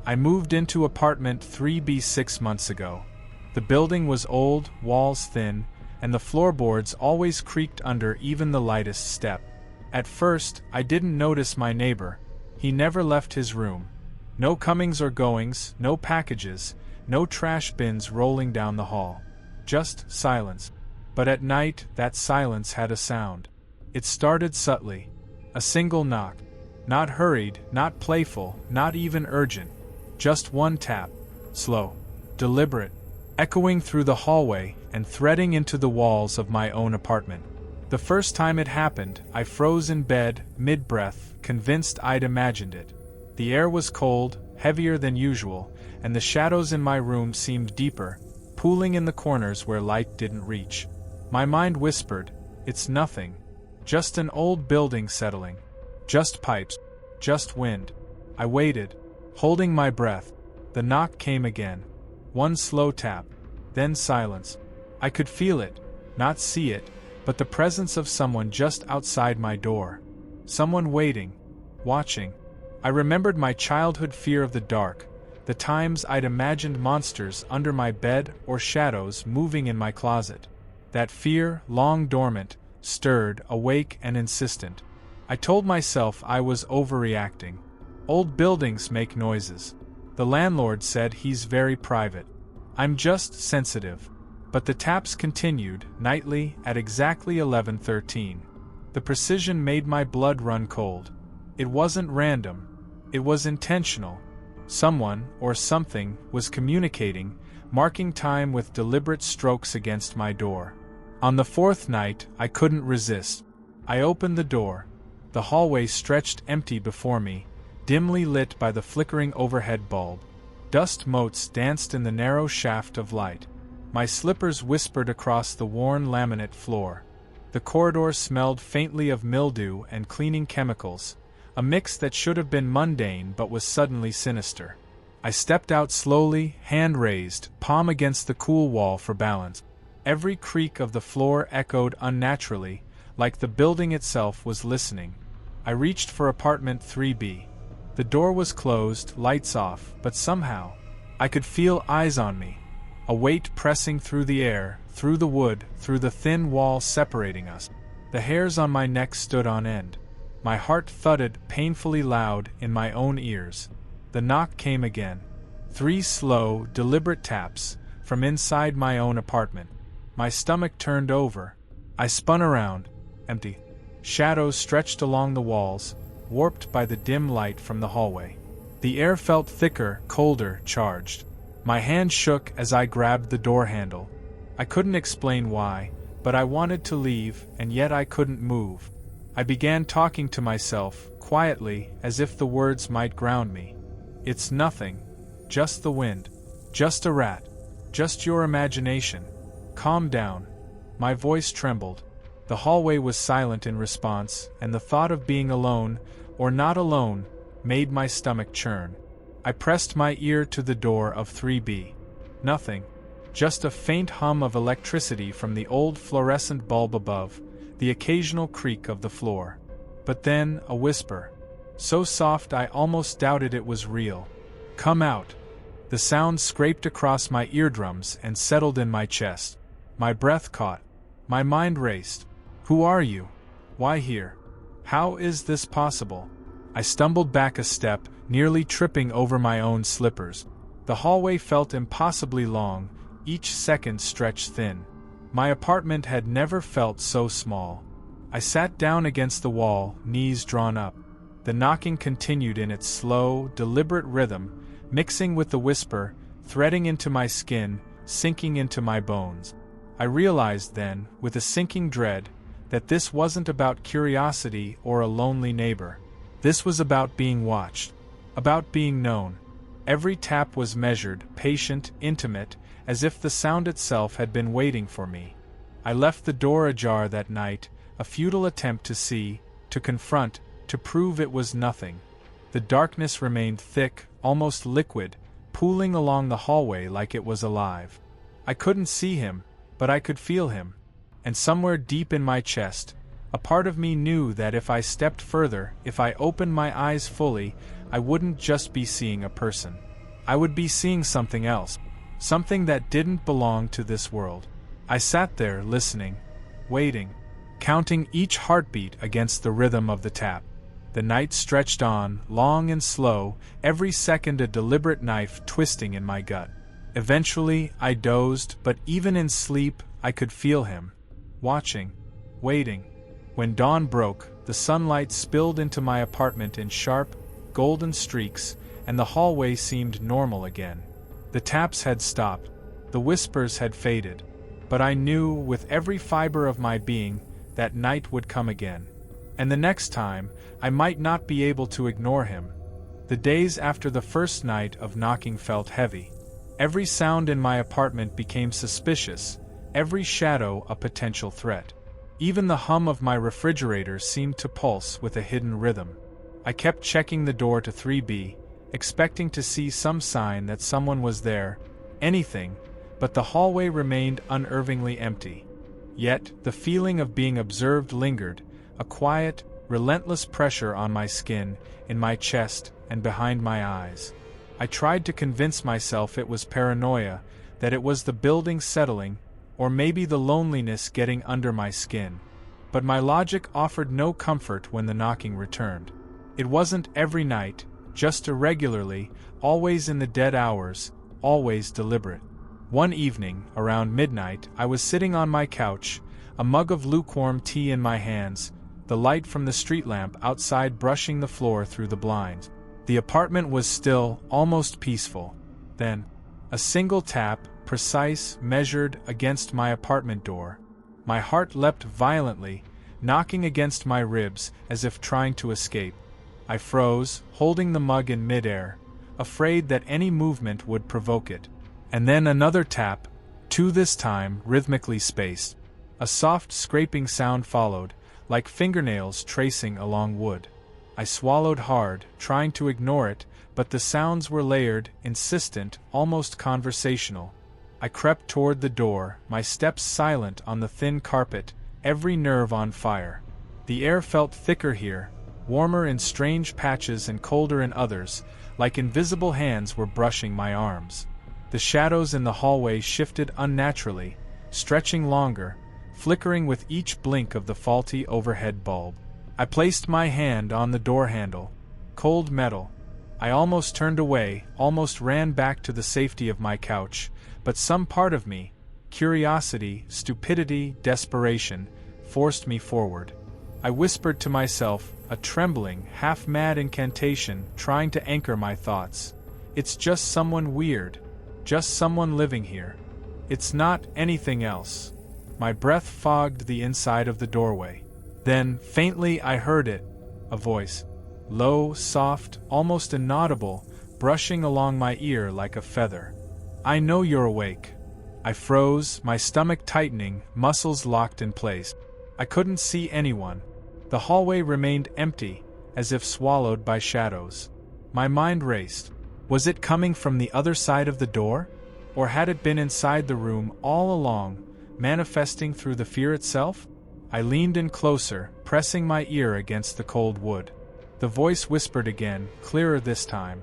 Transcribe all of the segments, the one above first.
I moved into apartment 3B 6 months ago. The building was old, walls thin, and the floorboards always creaked under even the lightest step. At first, I didn't notice my neighbor. He never left his room. No comings or goings, no packages, no trash bins rolling down the hall. Just silence. But at night, that silence had a sound. It started subtly. A single knock. Not hurried, not playful, not even urgent. Just one tap. Slow. Deliberate. Echoing through the hallway and threading into the walls of my own apartment. The first time it happened, I froze in bed, mid-breath, convinced I'd imagined it. The air was cold, heavier than usual, and the shadows in my room seemed deeper, pooling in the corners where light didn't reach. My mind whispered, "It's nothing. Just an old building settling. Just pipes. Just wind." I waited, holding my breath. The knock came again. One slow tap, then silence. I could feel it, not see it, but the presence of someone just outside my door. Someone waiting, watching. I remembered my childhood fear of the dark, the times I'd imagined monsters under my bed or shadows moving in my closet. That fear, long dormant, stirred, awake and insistent. I told myself I was overreacting. Old buildings make noises. The landlord said he's very private. I'm just sensitive. But the taps continued, nightly, at exactly 11:13. The precision made my blood run cold. It wasn't random. It was intentional. Someone, or something, was communicating, marking time with deliberate strokes against my door. On the fourth night, I couldn't resist. I opened the door. The hallway stretched empty before me, dimly lit by the flickering overhead bulb. Dust motes danced in the narrow shaft of light. My slippers whispered across the worn laminate floor. The corridor smelled faintly of mildew and cleaning chemicals, a mix that should have been mundane but was suddenly sinister. I stepped out slowly, hand raised, palm against the cool wall for balance. Every creak of the floor echoed unnaturally, like the building itself was listening. I reached for apartment 3B. The door was closed, lights off, but somehow, I could feel eyes on me. A weight pressing through the air, through the wood, through the thin wall separating us. The hairs on my neck stood on end. My heart thudded painfully loud in my own ears. The knock came again. 3 slow, deliberate taps, from inside my own apartment. My stomach turned over. I spun around. Empty. Shadows stretched along the walls, warped by the dim light from the hallway. The air felt thicker, colder, charged. My hand shook as I grabbed the door handle. I couldn't explain why, but I wanted to leave, and yet I couldn't move. I began talking to myself, quietly, as if the words might ground me. "It's nothing. Just the wind. Just a rat. Just your imagination. Calm down." My voice trembled. The hallway was silent in response, and the thought of being alone, or not alone, made my stomach churn. I pressed my ear to the door of 3B. Nothing. Just a faint hum of electricity from the old fluorescent bulb above, the occasional creak of the floor. But then, a whisper. So soft I almost doubted it was real. "Come out." The sound scraped across my eardrums and settled in my chest. My breath caught. My mind raced. "Who are you? Why here? How is this possible?" I stumbled back a step, nearly tripping over my own slippers. The hallway felt impossibly long, each second stretched thin. My apartment had never felt so small. I sat down against the wall, knees drawn up. The knocking continued in its slow, deliberate rhythm, mixing with the whisper, threading into my skin, sinking into my bones. I realized then, with a sinking dread, that this wasn't about curiosity or a lonely neighbor. This was about being watched, about being known. Every tap was measured, patient, intimate, as if the sound itself had been waiting for me. I left the door ajar that night, a futile attempt to see, to confront, to prove it was nothing. The darkness remained thick, almost liquid, pooling along the hallway like it was alive. I couldn't see him, but I could feel him. And somewhere deep in my chest, a part of me knew that if I stepped further, if I opened my eyes fully, I wouldn't just be seeing a person. I would be seeing something else. Something that didn't belong to this world. I sat there listening, waiting, counting each heartbeat against the rhythm of the tap. The night stretched on, long and slow, every second a deliberate knife twisting in my gut. Eventually, I dozed, but even in sleep, I could feel him. Watching, waiting. When dawn broke, the sunlight spilled into my apartment in sharp, golden streaks, and the hallway seemed normal again. The taps had stopped, the whispers had faded, but I knew with every fiber of my being that night would come again. And the next time, I might not be able to ignore him. The days after the first night of knocking felt heavy. Every sound in my apartment became suspicious, every shadow a potential threat. Even the hum of my refrigerator seemed to pulse with a hidden rhythm. I kept checking the door to 3B, expecting to see some sign that someone was there, anything, but the hallway remained unnervingly empty. Yet, the feeling of being observed lingered, a quiet, relentless pressure on my skin, in my chest, and behind my eyes. I tried to convince myself it was paranoia, that it was the building settling, or maybe the loneliness getting under my skin. But my logic offered no comfort when the knocking returned. It wasn't every night, just irregularly, always in the dead hours, always deliberate. One evening, around midnight, I was sitting on my couch, a mug of lukewarm tea in my hands, the light from the street lamp outside brushing the floor through the blinds. The apartment was still, almost peaceful. Then, a single tap, precise, measured, against my apartment door. My heart leapt violently, knocking against my ribs as if trying to escape. I froze, holding the mug in midair, afraid that any movement would provoke it. And then another tap, two this time rhythmically spaced. A soft scraping sound followed, like fingernails tracing along wood. I swallowed hard, trying to ignore it, but the sounds were layered, insistent, almost conversational. I crept toward the door, my steps silent on the thin carpet, every nerve on fire. The air felt thicker here, warmer in strange patches and colder in others, like invisible hands were brushing my arms. The shadows in the hallway shifted unnaturally, stretching longer, flickering with each blink of the faulty overhead bulb. I placed my hand on the door handle. Cold metal. I almost turned away, almost ran back to the safety of my couch, but some part of me, curiosity, stupidity, desperation, forced me forward. I whispered to myself, a trembling, half-mad incantation trying to anchor my thoughts. It's just someone weird. Just someone living here. It's not anything else. My breath fogged the inside of the doorway. Then, faintly, I heard it, a voice. Low, soft, almost inaudible, brushing along my ear like a feather. I know you're awake. I froze, my stomach tightening, muscles locked in place. I couldn't see anyone. The hallway remained empty, as if swallowed by shadows. My mind raced. Was it coming from the other side of the door? Or had it been inside the room all along, manifesting through the fear itself? I leaned in closer, pressing my ear against the cold wood. The voice whispered again, clearer this time.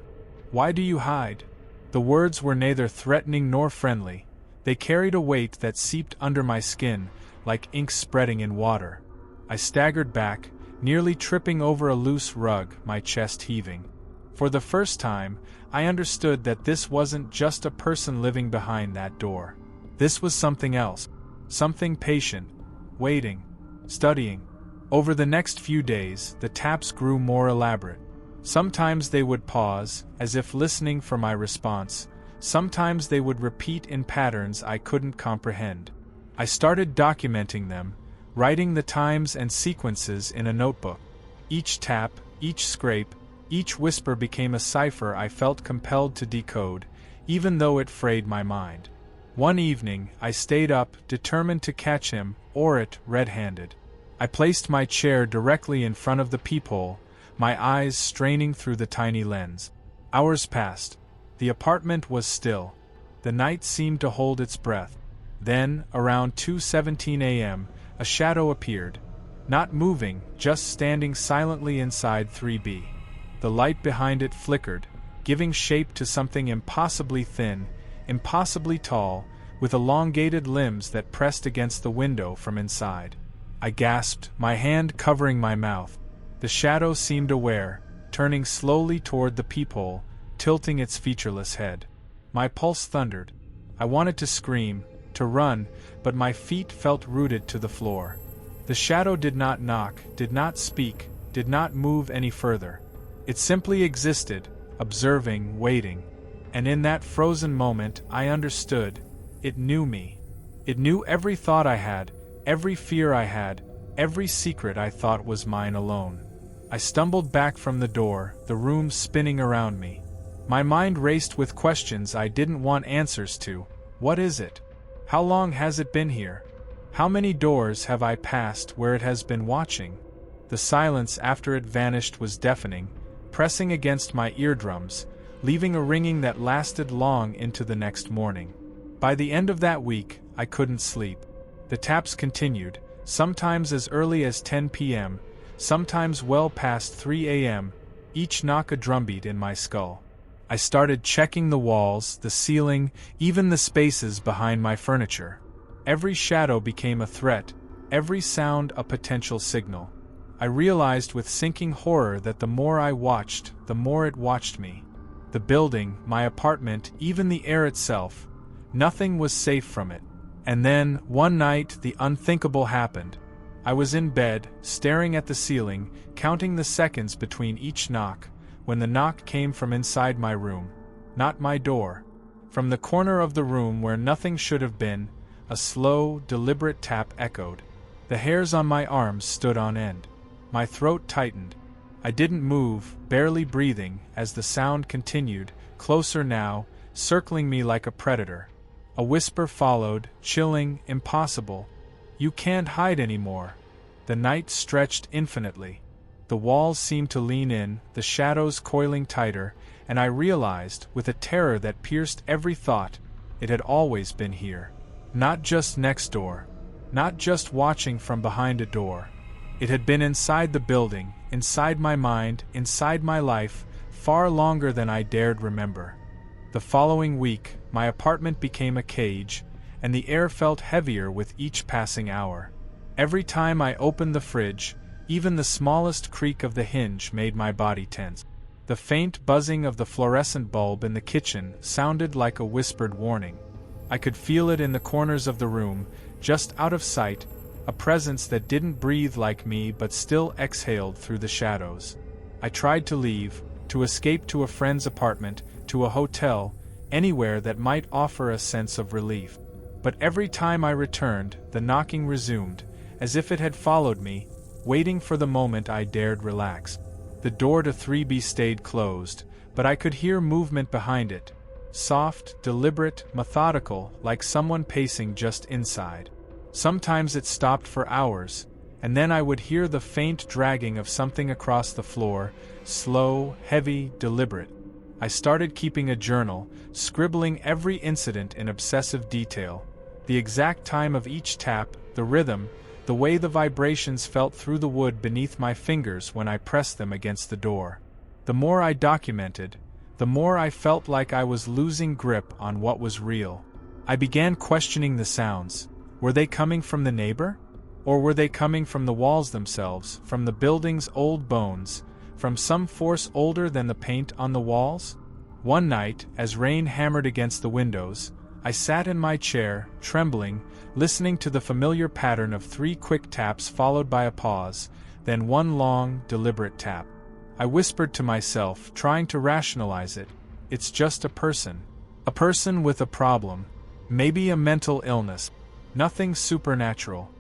Why do you hide? The words were neither threatening nor friendly. They carried a weight that seeped under my skin, like ink spreading in water. I staggered back, nearly tripping over a loose rug, my chest heaving. For the first time, I understood that this wasn't just a person living behind that door. This was something else. Something patient, waiting, studying. Over the next few days, the taps grew more elaborate. Sometimes they would pause, as if listening for my response. Sometimes they would repeat in patterns I couldn't comprehend. I started documenting them, writing the times and sequences in a notebook. Each tap, each scrape, each whisper became a cipher I felt compelled to decode, even though it frayed my mind. One evening, I stayed up, determined to catch him, or it, red-handed. I placed my chair directly in front of the peephole, my eyes straining through the tiny lens. Hours passed. The apartment was still. The night seemed to hold its breath. Then, around 2:17 a.m., a shadow appeared. Not moving, just standing silently inside 3B. The light behind it flickered, giving shape to something impossibly thin, impossibly tall, with elongated limbs that pressed against the window from inside. I gasped, my hand covering my mouth. The shadow seemed aware, turning slowly toward the peephole, tilting its featureless head. My pulse thundered. I wanted to scream, to run, but my feet felt rooted to the floor. The shadow did not knock, did not speak, did not move any further. It simply existed, observing, waiting. And in that frozen moment, I understood. It knew me. It knew every thought I had, every fear I had, every secret I thought was mine alone. I stumbled back from the door, the room spinning around me. My mind raced with questions I didn't want answers to. What is it? How long has it been here? How many doors have I passed where it has been watching? The silence after it vanished was deafening, pressing against my eardrums, leaving a ringing that lasted long into the next morning. By the end of that week, I couldn't sleep. The taps continued, sometimes as early as 10 p.m., sometimes well past 3 a.m., each knock a drumbeat in my skull. I started checking the walls, the ceiling, even the spaces behind my furniture. Every shadow became a threat, every sound a potential signal. I realized with sinking horror that the more I watched, the more it watched me. The building, my apartment, even the air itself, nothing was safe from it. And then, one night, the unthinkable happened. I was in bed, staring at the ceiling, counting the seconds between each knock, when the knock came from inside my room. Not my door. From the corner of the room where nothing should have been, a slow, deliberate tap echoed. The hairs on my arms stood on end. My throat tightened. I didn't move, barely breathing, as the sound continued, closer now, circling me like a predator. A whisper followed, chilling, impossible. You can't hide anymore. The night stretched infinitely. The walls seemed to lean in, the shadows coiling tighter, and I realized, with a terror that pierced every thought, it had always been here. Not just next door. Not just watching from behind a door. It had been inside the building, inside my mind, inside my life, far longer than I dared remember. The following week, my apartment became a cage, and the air felt heavier with each passing hour. Every time I opened the fridge, even the smallest creak of the hinge made my body tense. The faint buzzing of the fluorescent bulb in the kitchen sounded like a whispered warning. I could feel it in the corners of the room, just out of sight, a presence that didn't breathe like me but still exhaled through the shadows. I tried to leave, to escape to a friend's apartment, to a hotel, anywhere that might offer a sense of relief. But every time I returned, the knocking resumed, as if it had followed me, waiting for the moment I dared relax. The door to 3B stayed closed, but I could hear movement behind it. Soft, deliberate, methodical, like someone pacing just inside. Sometimes it stopped for hours, and then I would hear the faint dragging of something across the floor, slow, heavy, deliberate. I started keeping a journal, scribbling every incident in obsessive detail. The exact time of each tap, the rhythm, the way the vibrations felt through the wood beneath my fingers when I pressed them against the door. The more I documented, the more I felt like I was losing grip on what was real. I began questioning the sounds. Were they coming from the neighbor? Or were they coming from the walls themselves, from the building's old bones, from some force older than the paint on the walls? One night, as rain hammered against the windows, I sat in my chair, trembling, listening to the familiar pattern of 3 quick taps followed by a pause, then one long, deliberate tap. I whispered to myself, trying to rationalize it. It's just a person. A person with a problem. Maybe a mental illness. Nothing supernatural.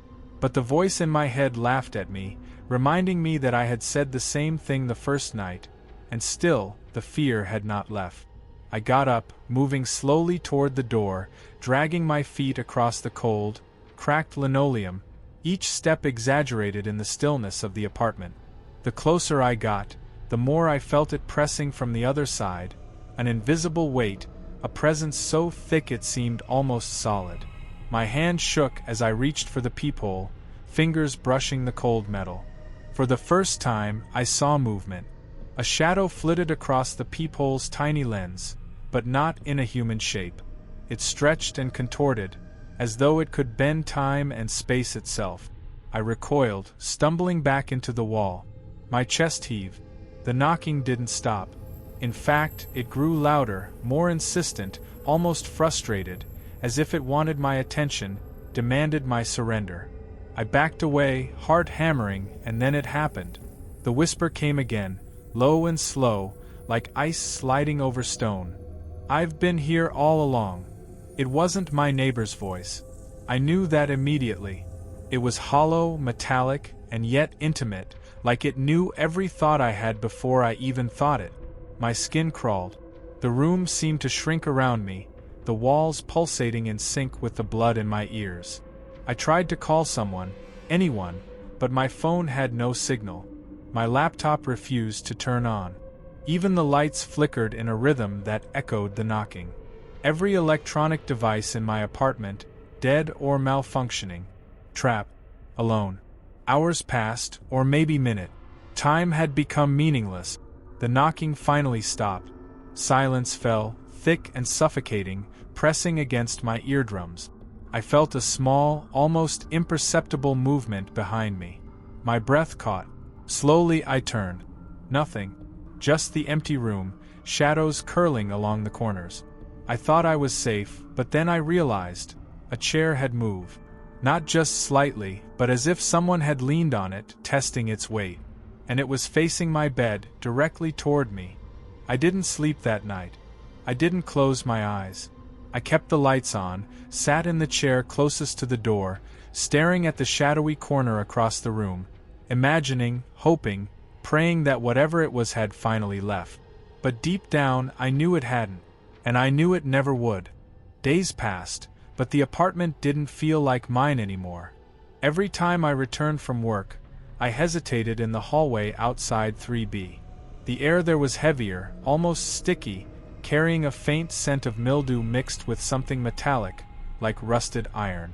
But the voice in my head laughed at me, reminding me that I had said the same thing the first night, and still, the fear had not left. I got up, moving slowly toward the door, dragging my feet across the cold, cracked linoleum, each step exaggerated in the stillness of the apartment. The closer I got, the more I felt it pressing from the other side, an invisible weight, a presence so thick it seemed almost solid. My hand shook as I reached for the peephole, fingers brushing the cold metal. For the first time, I saw movement. A shadow flitted across the peephole's tiny lens, but not in a human shape. It stretched and contorted, as though it could bend time and space itself. I recoiled, stumbling back into the wall. My chest heaved. The knocking didn't stop. In fact, it grew louder, more insistent, almost frustrated, as if it wanted my attention, demanded my surrender. I backed away, heart hammering, and then it happened. The whisper came again, low and slow, like ice sliding over stone. "I've been here all along." It wasn't my neighbor's voice. I knew that immediately. It was hollow, metallic, and yet intimate, like it knew every thought I had before I even thought it. My skin crawled. The room seemed to shrink around me, the walls pulsating in sync with the blood in my ears. I tried to call someone, anyone, but my phone had no signal. My laptop refused to turn on. Even the lights flickered in a rhythm that echoed the knocking. Every electronic device in my apartment, dead or malfunctioning. Trapped. Alone. Hours passed, or maybe minutes. Time had become meaningless. The knocking finally stopped. Silence fell, thick and suffocating, pressing against my eardrums. I felt a small, almost imperceptible movement behind me. My breath caught. Slowly I turned. Nothing. Just the empty room, shadows curling along the corners. I thought I was safe, but then I realized a chair had moved. Not just slightly, but as if someone had leaned on it, testing its weight. And it was facing my bed, directly toward me. I didn't sleep that night. I didn't close my eyes. I kept the lights on, sat in the chair closest to the door, staring at the shadowy corner across the room, imagining, hoping, praying that whatever it was had finally left. But deep down, I knew it hadn't, and I knew it never would. Days passed, but the apartment didn't feel like mine anymore. Every time I returned from work, I hesitated in the hallway outside 3B. The air there was heavier, almost sticky, carrying a faint scent of mildew mixed with something metallic, like rusted iron.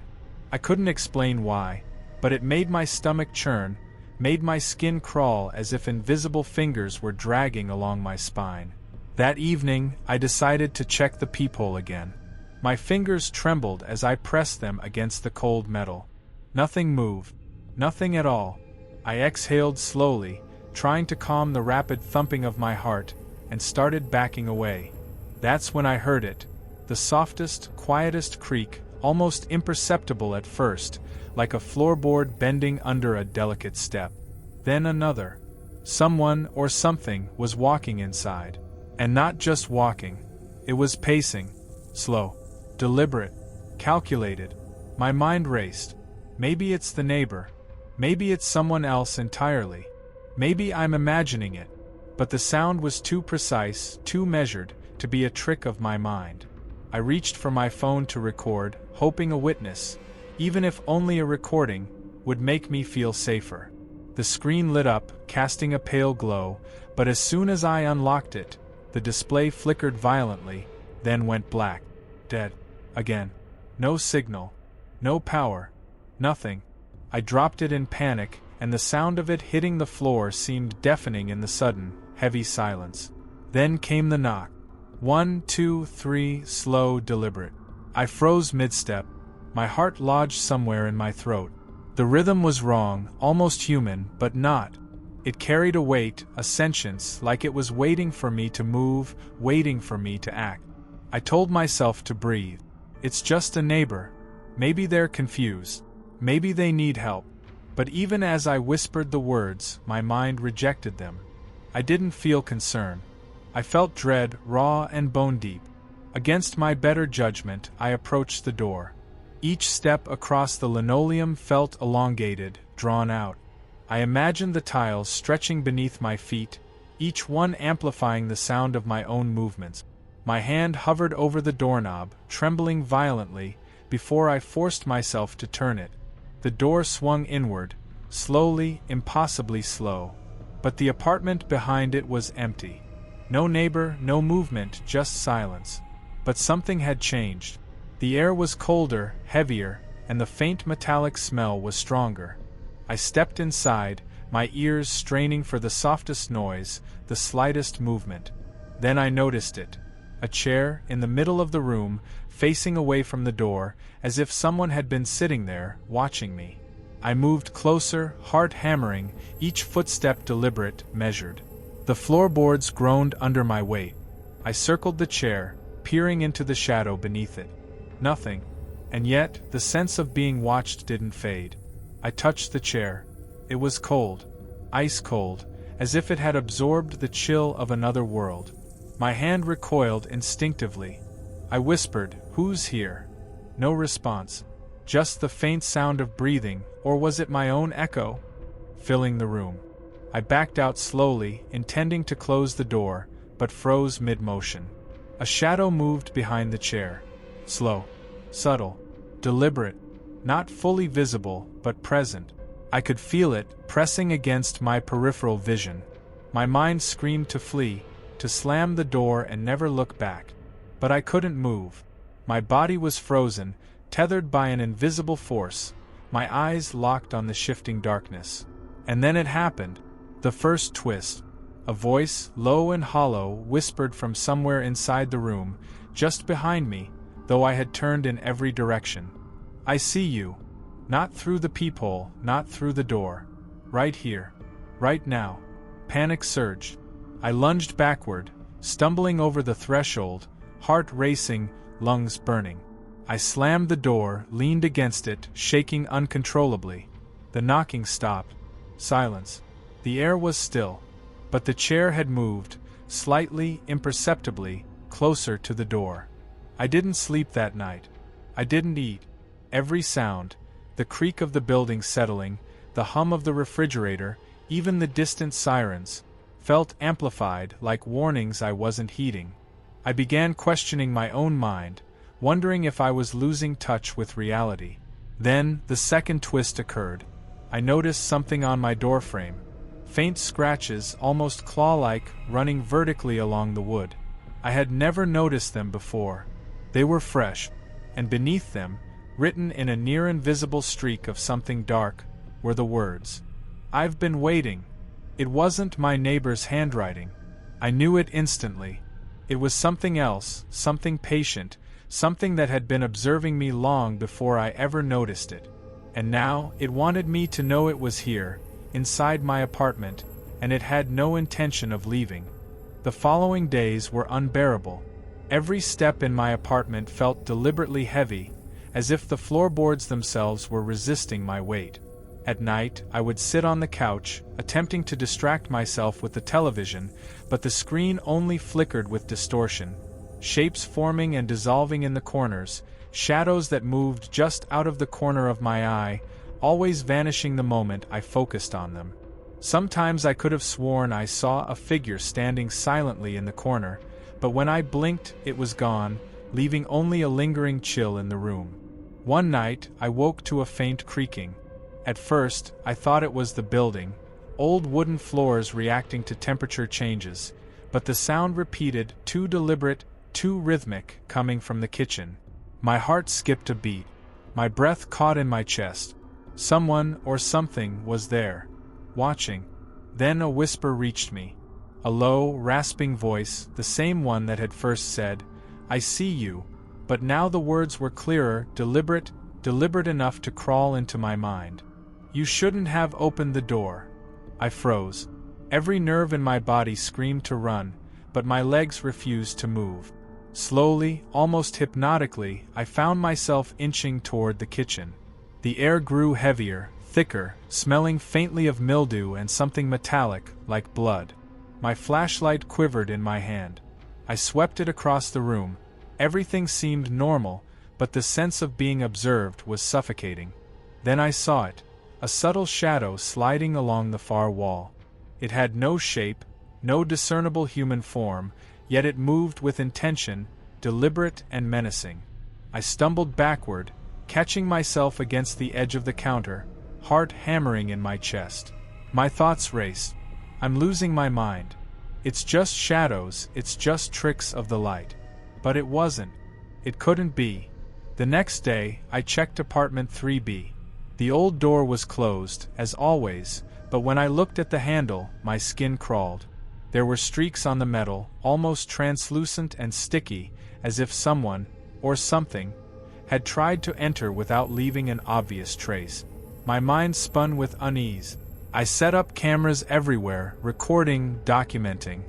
I couldn't explain why, but it made my stomach churn, made my skin crawl as if invisible fingers were dragging along my spine. That evening, I decided to check the peephole again. My fingers trembled as I pressed them against the cold metal. Nothing moved. Nothing at all. I exhaled slowly, trying to calm the rapid thumping of my heart, and started backing away. That's when I heard it. The softest, quietest creak, almost imperceptible at first, like a floorboard bending under a delicate step. Then another. Someone or something was walking inside. And not just walking. It was pacing. Slow. Deliberate. Calculated. My mind raced. Maybe it's the neighbor. Maybe it's someone else entirely. Maybe I'm imagining it. But the sound was too precise, too measured, to be a trick of my mind. I reached for my phone to record, hoping a witness, even if only a recording, would make me feel safer. The screen lit up, casting a pale glow, but as soon as I unlocked it, the display flickered violently, then went black. Dead. Again. No signal. No power. Nothing. I dropped it in panic, and the sound of it hitting the floor seemed deafening in the sudden, heavy silence. Then came the knock. 1, 2, 3, slow, deliberate. I froze mid-step. My heart lodged somewhere in my throat. The rhythm was wrong, almost human, but not. It carried a weight, a sentience, like it was waiting for me to move, waiting for me to act. I told myself to breathe. It's just a neighbor. Maybe they're confused. Maybe they need help. But even as I whispered the words, my mind rejected them. I didn't feel concern. I felt dread, raw and bone-deep. Against my better judgment, I approached the door. Each step across the linoleum felt elongated, drawn out. I imagined the tiles stretching beneath my feet, each one amplifying the sound of my own movements. My hand hovered over the doorknob, trembling violently, before I forced myself to turn it. The door swung inward, slowly, impossibly slow. But the apartment behind it was empty. No neighbor, no movement, just silence. But something had changed. The air was colder, heavier, and the faint metallic smell was stronger. I stepped inside, my ears straining for the softest noise, the slightest movement. Then I noticed it. A chair, in the middle of the room, facing away from the door, as if someone had been sitting there, watching me. I moved closer, heart hammering, each footstep deliberate, measured. The floorboards groaned under my weight. I circled the chair, peering into the shadow beneath it. Nothing. And yet, the sense of being watched didn't fade. I touched the chair. It was cold. Ice cold, as if it had absorbed the chill of another world. My hand recoiled instinctively. I whispered, "Who's here?" No response. Just the faint sound of breathing, or was it my own echo? Filling the room. I backed out slowly, intending to close the door, but froze mid-motion. A shadow moved behind the chair. Slow. Subtle. Deliberate. Not fully visible, but present. I could feel it, pressing against my peripheral vision. My mind screamed to flee, to slam the door and never look back. But I couldn't move. My body was frozen, tethered by an invisible force, my eyes locked on the shifting darkness. And then it happened. The first twist. A voice, low and hollow, whispered from somewhere inside the room, just behind me, though I had turned in every direction. "I see you. Not through the peephole, not through the door. Right here. Right now." Panic surged. I lunged backward, stumbling over the threshold, heart racing, lungs burning. I slammed the door, leaned against it, shaking uncontrollably. The knocking stopped. Silence. The air was still. But the chair had moved, slightly, imperceptibly, closer to the door. I didn't sleep that night. I didn't eat. Every sound, the creak of the building settling, the hum of the refrigerator, even the distant sirens, felt amplified like warnings I wasn't heeding. I began questioning my own mind, wondering if I was losing touch with reality. Then, the second twist occurred. I noticed something on my doorframe. Faint scratches, almost claw-like, running vertically along the wood. I had never noticed them before. They were fresh, and beneath them, written in a near-invisible streak of something dark, were the words, "I've been waiting." It wasn't my neighbor's handwriting. I knew it instantly. It was something else, something patient, something that had been observing me long before I ever noticed it. And now, it wanted me to know it was here, inside my apartment, and it had no intention of leaving. The following days were unbearable. Every step in my apartment felt deliberately heavy, as if the floorboards themselves were resisting my weight. At night, I would sit on the couch, attempting to distract myself with the television, but the screen only flickered with distortion. Shapes forming and dissolving in the corners, shadows that moved just out of the corner of my eye, always vanishing the moment I focused on them. Sometimes I could have sworn I saw a figure standing silently in the corner, but when I blinked, it was gone, leaving only a lingering chill in the room. One night, I woke to a faint creaking. At first, I thought it was the building, old wooden floors reacting to temperature changes, but the sound repeated, too deliberate, too rhythmic, coming from the kitchen. My heart skipped a beat. My breath caught in my chest. Someone or something was there, watching. Then a whisper reached me. A low, rasping voice, the same one that had first said, "I see you," but now the words were clearer, deliberate enough to crawl into my mind. "You shouldn't have opened the door." I froze. Every nerve in my body screamed to run, but my legs refused to move. Slowly, almost hypnotically, I found myself inching toward the kitchen. The air grew heavier, thicker, smelling faintly of mildew and something metallic, like blood. My flashlight quivered in my hand. I swept it across the room. Everything seemed normal, but the sense of being observed was suffocating. Then I saw it, a subtle shadow sliding along the far wall. It had no shape, no discernible human form, yet it moved with intention, deliberate and menacing. I stumbled backward, catching myself against the edge of the counter, heart hammering in my chest. My thoughts raced. I'm losing my mind. It's just shadows, it's just tricks of the light. But it wasn't. It couldn't be. The next day, I checked apartment 3B. The old door was closed, as always, But when I looked at the handle, my skin crawled. There were streaks on the metal, almost translucent and sticky, as if someone, or something, had tried to enter without leaving an obvious trace. My mind spun with unease. I set up cameras everywhere, recording, documenting.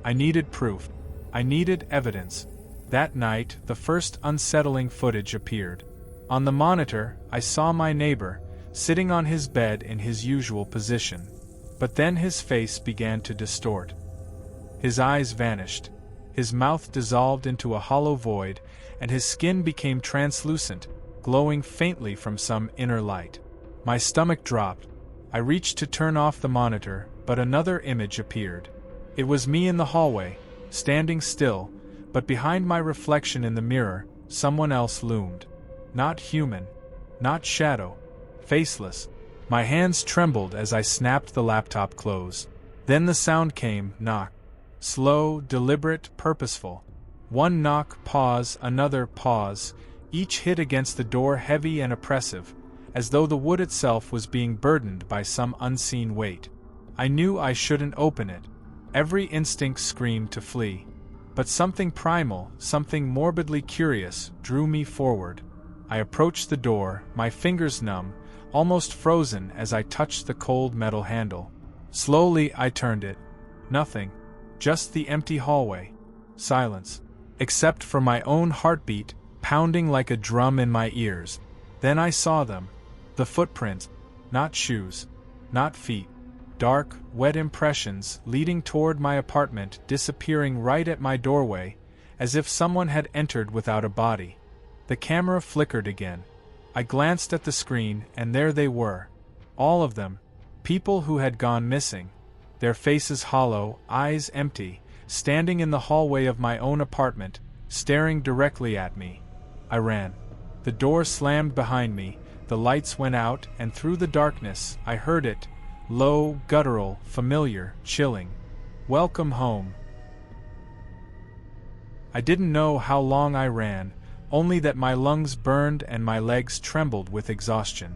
I needed proof. I needed evidence. That night, the first unsettling footage appeared. On the monitor, I saw my neighbor, sitting on his bed in his usual position. But then his face began to distort. His eyes vanished. His mouth dissolved into a hollow void, and his skin became translucent, glowing faintly from some inner light. My stomach dropped. I reached to turn off the monitor, but another image appeared. It was me in the hallway, standing still, but behind my reflection in the mirror, someone else loomed. Not human. Not shadow. Faceless. My hands trembled as I snapped the laptop close. Then the sound came, knock. Slow, deliberate, purposeful. One knock, pause, another, pause, each hit against the door heavy and oppressive, as though the wood itself was being burdened by some unseen weight. I knew I shouldn't open it. Every instinct screamed to flee. But something primal, something morbidly curious, drew me forward. I approached the door, my fingers numb, almost frozen as I touched the cold metal handle. Slowly I turned it. Nothing. Just the empty hallway. Silence. Except for my own heartbeat, pounding like a drum in my ears. Then I saw them. The footprints. Not shoes. Not feet. Dark, wet impressions leading toward my apartment, disappearing right at my doorway, as if someone had entered without a body. The camera flickered again. I glanced at the screen, and there they were. All of them. People who had gone missing. Their faces hollow, eyes empty, standing in the hallway of my own apartment, staring directly at me. I ran. The door slammed behind me, the lights went out, and through the darkness, I heard it. Low, guttural, familiar, chilling. Welcome home. I didn't know how long I ran, only that my lungs burned and my legs trembled with exhaustion.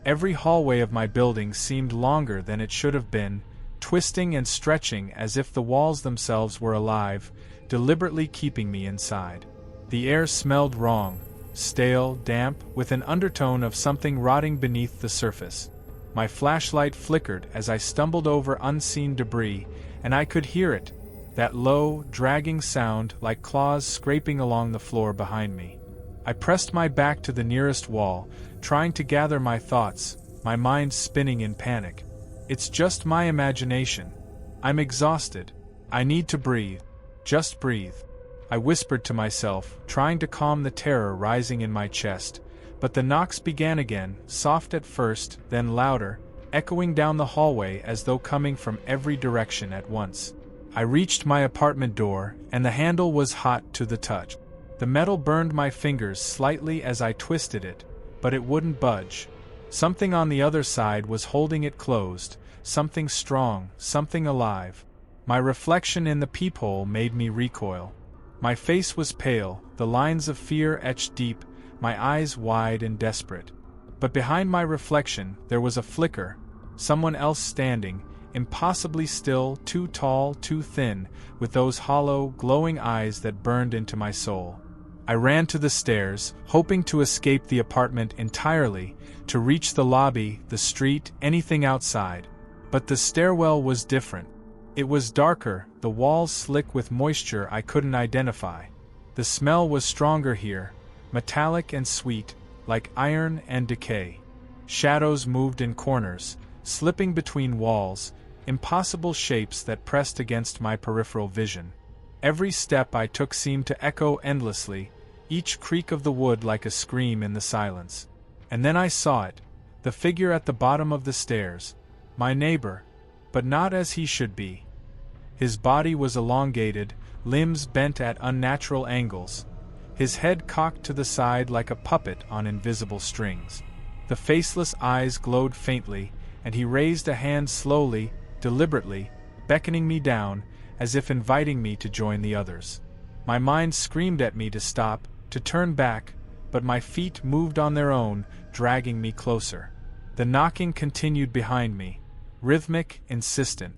Every hallway of my building seemed longer than it should have been, twisting and stretching as if the walls themselves were alive, deliberately keeping me inside. The air smelled wrong, stale, damp, with an undertone of something rotting beneath the surface. My flashlight flickered as I stumbled over unseen debris, and I could hear it, that low, dragging sound like claws scraping along the floor behind me. I pressed my back to the nearest wall, trying to gather my thoughts, my mind spinning in panic. It's just my imagination. I'm exhausted. I need to breathe. Just breathe. I whispered to myself, trying to calm the terror rising in my chest. But the knocks began again, soft at first, then louder, echoing down the hallway as though coming from every direction at once. I reached my apartment door, and the handle was hot to the touch. The metal burned my fingers slightly as I twisted it, but it wouldn't budge. Something on the other side was holding it closed, something strong, something alive. My reflection in the peephole made me recoil. My face was pale, the lines of fear etched deep, my eyes wide and desperate. But behind my reflection, there was a flicker, someone else standing, impossibly still, too tall, too thin, with those hollow, glowing eyes that burned into my soul. I ran to the stairs, hoping to escape the apartment entirely, to reach the lobby, the street, anything outside. But the stairwell was different. It was darker, the walls slick with moisture I couldn't identify. The smell was stronger here, metallic and sweet, like iron and decay. Shadows moved in corners, slipping between walls, impossible shapes that pressed against my peripheral vision. Every step I took seemed to echo endlessly, each creak of the wood like a scream in the silence. And then I saw it, the figure at the bottom of the stairs, my neighbor, but not as he should be. His body was elongated, limbs bent at unnatural angles, his head cocked to the side like a puppet on invisible strings. The faceless eyes glowed faintly, and he raised a hand slowly, deliberately, beckoning me down, as if inviting me to join the others. My mind screamed at me to stop, to turn back, but my feet moved on their own, dragging me closer. The knocking continued behind me. rhythmic, insistent.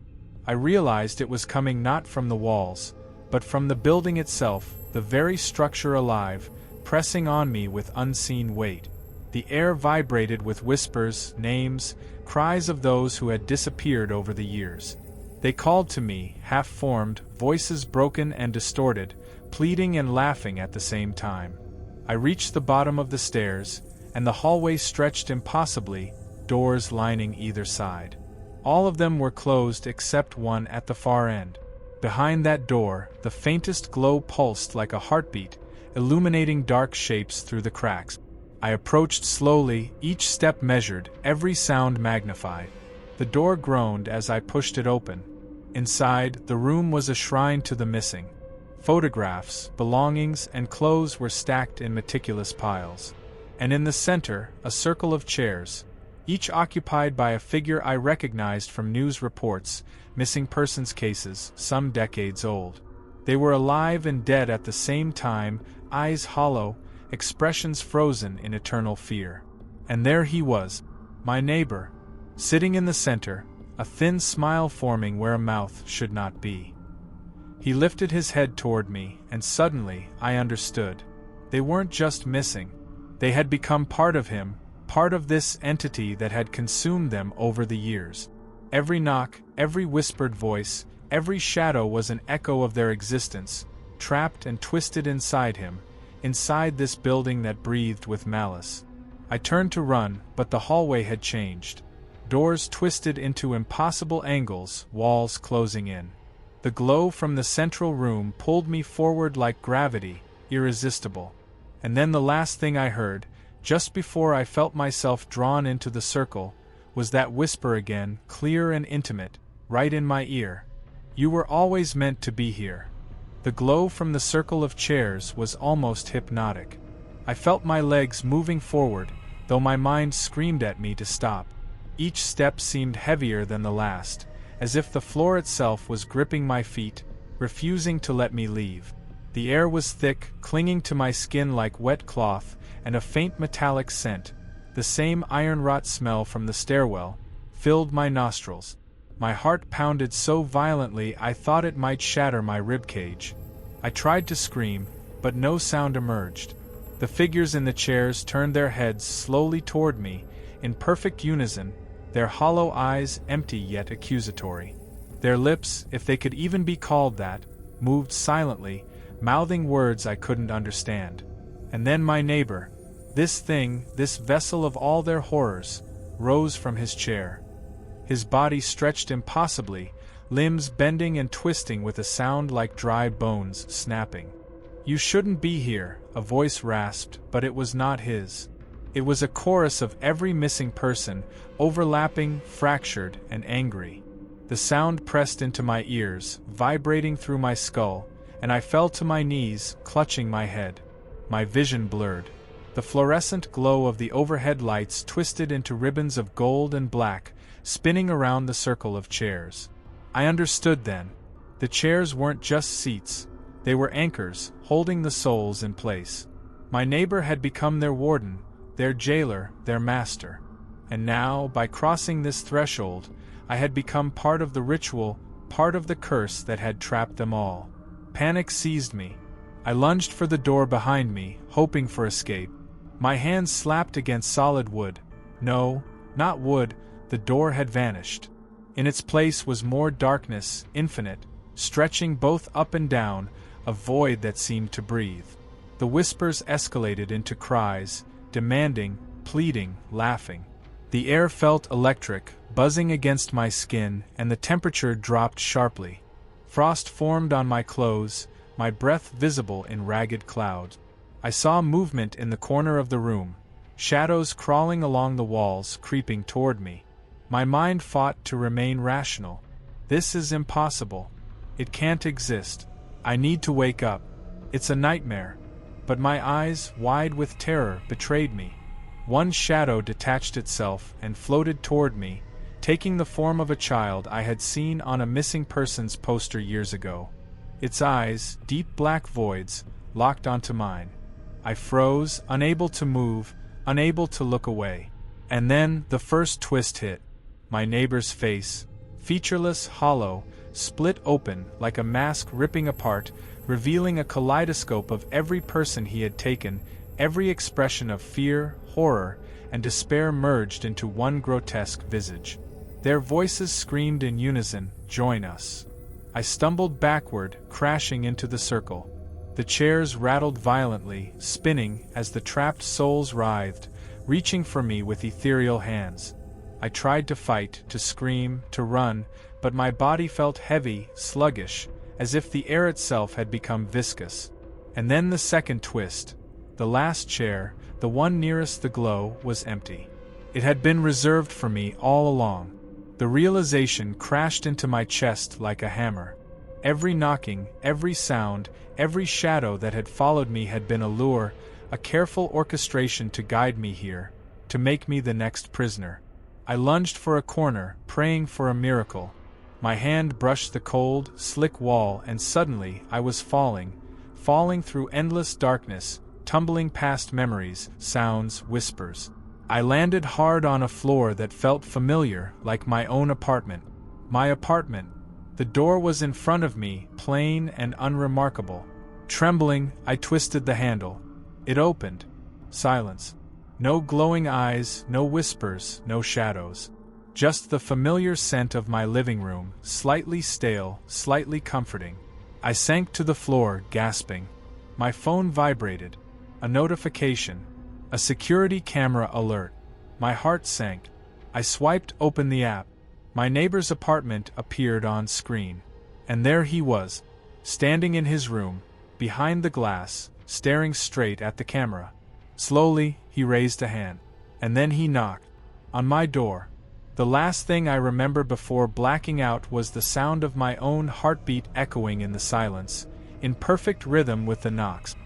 I realized it was coming not from the walls, but from the building itself, the very structure alive, pressing on me with unseen weight. The air vibrated with whispers, names, cries of those who had disappeared over the years. They called to me, half-formed, voices broken and distorted, pleading and laughing at the same time. I reached the bottom of the stairs, and the hallway stretched impossibly, doors lining either side. All of them were closed except one at the far end. Behind that door, the faintest glow pulsed like a heartbeat, illuminating dark shapes through the cracks. I approached slowly, each step measured, every sound magnified. The door groaned as I pushed it open. Inside, the room was a shrine to the missing. Photographs, belongings, and clothes were stacked in meticulous piles. And in the center, a circle of chairs, each occupied by a figure I recognized from news reports, missing persons cases, some decades old. They were alive and dead at the same time, eyes hollow, expressions frozen in eternal fear. And there he was, my neighbor, sitting in the center, a thin smile forming where a mouth should not be. He lifted his head toward me, and suddenly, I understood. They weren't just missing. They had become part of him, part of this entity that had consumed them over the years. Every knock, every whispered voice, every shadow was an echo of their existence, trapped and twisted inside him, inside this building that breathed with malice. I turned to run, but the hallway had changed. Doors twisted into impossible angles, walls closing in. The glow from the central room pulled me forward like gravity, irresistible. And then the last thing I heard, just before I felt myself drawn into the circle, was that whisper again, clear and intimate, right in my ear. You were always meant to be here. The glow from the circle of chairs was almost hypnotic. I felt my legs moving forward, though my mind screamed at me to stop. Each step seemed heavier than the last, as if the floor itself was gripping my feet, refusing to let me leave. The air was thick, clinging to my skin like wet cloth, and a faint metallic scent, the same iron-rot smell from the stairwell, filled my nostrils. My heart pounded so violently I thought it might shatter my ribcage. I tried to scream, but no sound emerged. The figures in the chairs turned their heads slowly toward me, in perfect unison, their hollow eyes empty yet accusatory. Their lips, if they could even be called that, moved silently, mouthing words I couldn't understand. And then my neighbor, this thing, this vessel of all their horrors, rose from his chair. His body stretched impossibly, limbs bending and twisting with a sound like dry bones snapping. "You shouldn't be here," a voice rasped, but it was not his. It was a chorus of every missing person, overlapping, fractured, and angry. The sound pressed into my ears, vibrating through my skull, and I fell to my knees, clutching my head. My vision blurred. The fluorescent glow of the overhead lights twisted into ribbons of gold and black, spinning around the circle of chairs. I understood then. The chairs weren't just seats. They were anchors, holding the souls in place. My neighbor had become their warden, their jailer, their master. And now, by crossing this threshold, I had become part of the ritual, part of the curse that had trapped them all. Panic seized me. I lunged for the door behind me, hoping for escape. My hands slapped against solid wood. No, not wood, the door had vanished. In its place was more darkness, infinite, stretching both up and down, a void that seemed to breathe. The whispers escalated into cries, demanding, pleading, laughing. The air felt electric, buzzing against my skin, and the temperature dropped sharply. Frost formed on my clothes, my breath visible in ragged clouds. I saw movement in the corner of the room, shadows crawling along the walls, creeping toward me. My mind fought to remain rational. This is impossible. It can't exist. I need to wake up. It's a nightmare. But my eyes, wide with terror, betrayed me. One shadow detached itself and floated toward me, taking the form of a child I had seen on a missing persons poster years ago. Its eyes, deep black voids, locked onto mine. I froze, unable to move, unable to look away. And then the first twist hit. my neighbor's face, featureless, hollow, split open like a mask ripping apart, revealing a kaleidoscope of every person he had taken, every expression of fear, horror, and despair merged into one grotesque visage. Their voices screamed in unison, "Join us." I stumbled backward, crashing into the circle. The chairs rattled violently, spinning as the trapped souls writhed, reaching for me with ethereal hands. I tried to fight, to scream, to run, but my body felt heavy, sluggish, as if the air itself had become viscous. And then the second twist. The last chair, the one nearest the glow, was empty. It had been reserved for me all along. The realization crashed into my chest like a hammer. Every knocking, every sound, every shadow that had followed me had been a lure, a careful orchestration to guide me here, to make me the next prisoner. I lunged for a corner, praying for a miracle. My hand brushed the cold, slick wall, and suddenly I was falling through endless darkness, tumbling past memories, sounds, whispers. I landed hard on a floor that felt familiar, like my own apartment. My apartment. The door was in front of me, plain and unremarkable. Trembling, I twisted the handle. It opened. Silence. No glowing eyes, no whispers, no shadows. Just the familiar scent of my living room, slightly stale, slightly comforting. I sank to the floor, gasping. My phone vibrated. A notification. A security camera alert. My heart sank. I swiped open the app. My neighbor's apartment appeared on screen. And there he was, standing in his room, behind the glass, staring straight at the camera. Slowly, he raised a hand. And then he knocked. On my door. The last thing I remember before blacking out was the sound of my own heartbeat echoing in the silence, in perfect rhythm with the knocks.